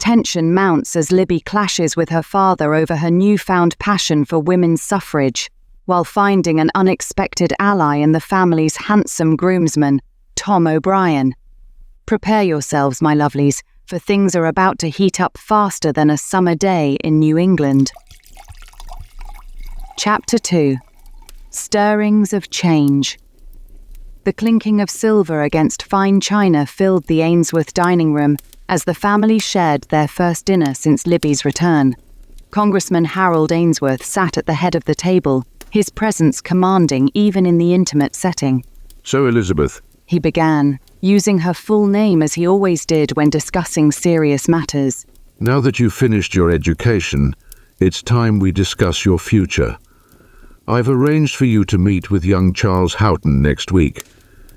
Tension mounts as Libby clashes with her father over her newfound passion for women's suffrage, while finding an unexpected ally in the family's handsome groomsman, Tom O'Brien. Prepare yourselves, my lovelies, for things are about to heat up faster than a summer day in New England. Chapter 2. Stirrings of Change. The clinking of silver against fine china filled the Ainsworth dining room as the family shared their first dinner since Libby's return. Congressman Harold Ainsworth sat at the head of the table, his presence commanding even in the intimate setting. "So, Elizabeth," he began, using her full name as he always did when discussing serious matters. "now that you've finished your education, it's time we discuss your future. I've arranged for you to meet with young Charles Houghton next week.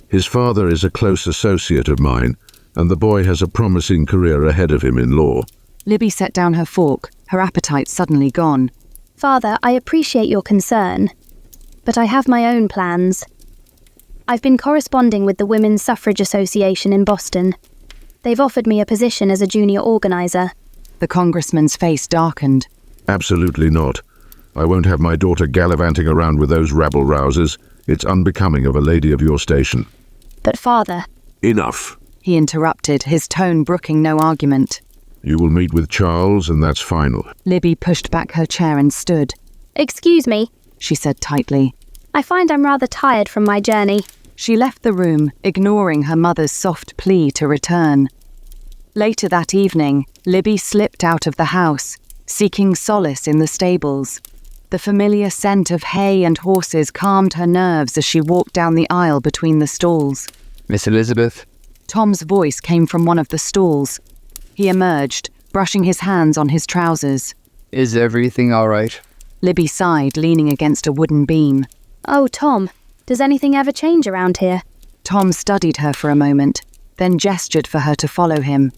His father is a close associate of mine, and the boy has a promising career ahead of him in law." Libby set down her fork, her appetite suddenly gone. Father, I appreciate your concern, but I have my own plans. I've been corresponding with the Women's Suffrage Association in Boston. They've offered me a position as a junior organizer. The congressman's face darkened. "Absolutely not. I won't have my daughter gallivanting around with those rabble-rousers. It's unbecoming of a lady of your station." But father... "Enough," he interrupted, his tone brooking no argument. "You will meet with Charles, and that's final." Libby pushed back her chair and stood. Excuse me, she said tightly. I find I'm rather tired from my journey. She left the room, ignoring her mother's soft plea to return. Later that evening, Libby slipped out of the house, seeking solace in the stables. The familiar scent of hay and horses calmed her nerves as she walked down the aisle between the stalls. "Miss Elizabeth?" Tom's voice came from one of the stalls. He emerged, brushing his hands on his trousers. "Is everything all right?" Libby sighed, leaning against a wooden beam. Oh, Tom, does anything ever change around here? Tom studied her for a moment, then gestured for her to follow him.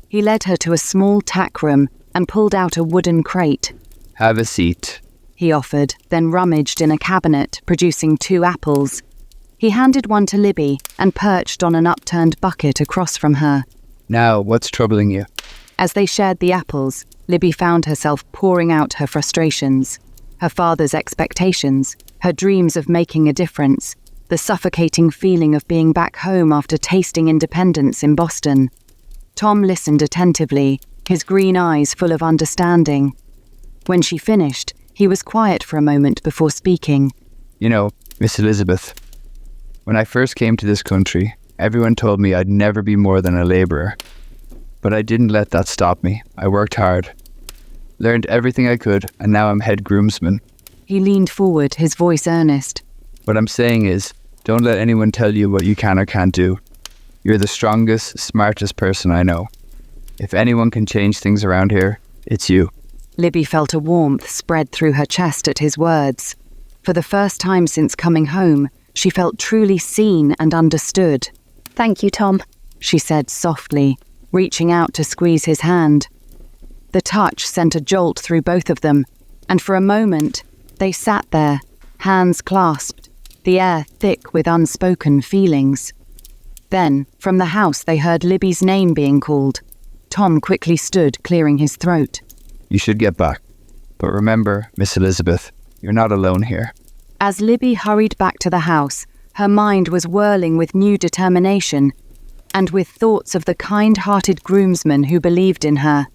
He led her to a small tack room and pulled out a wooden crate. "Have a seat," he offered, then rummaged in a cabinet, producing 2 apples. He handed one to Libby and perched on an upturned bucket across from her. "Now, what's troubling you?" As they shared the apples, Libby found herself pouring out her frustrations, her father's expectations, her dreams of making a difference, the suffocating feeling of being back home after tasting independence in Boston. Tom listened attentively, his green eyes full of understanding. When she finished, he was quiet for a moment before speaking. "You know, Miss Elizabeth, when I first came to this country, everyone told me I'd never be more than a labourer. But I didn't let that stop me. I worked hard, learned everything I could, and now I'm head groomsman." He leaned forward, his voice earnest. "What I'm saying is, don't let anyone tell you what you can or can't do. You're the strongest, smartest person I know. If anyone can change things around here, it's you." Libby felt a warmth spread through her chest at his words. For the first time since coming home, she felt truly seen and understood. Thank you, Tom, she said softly, reaching out to squeeze his hand. The touch sent a jolt through both of them, and for a moment, they sat there, hands clasped, the air thick with unspoken feelings. Then, from the house, they heard Libby's name being called. Tom quickly stood, clearing his throat. "You should get back. But remember, Miss Elizabeth, you're not alone here." As Libby hurried back to the house, her mind was whirling with new determination, and with thoughts of the kind-hearted groomsman who believed in her.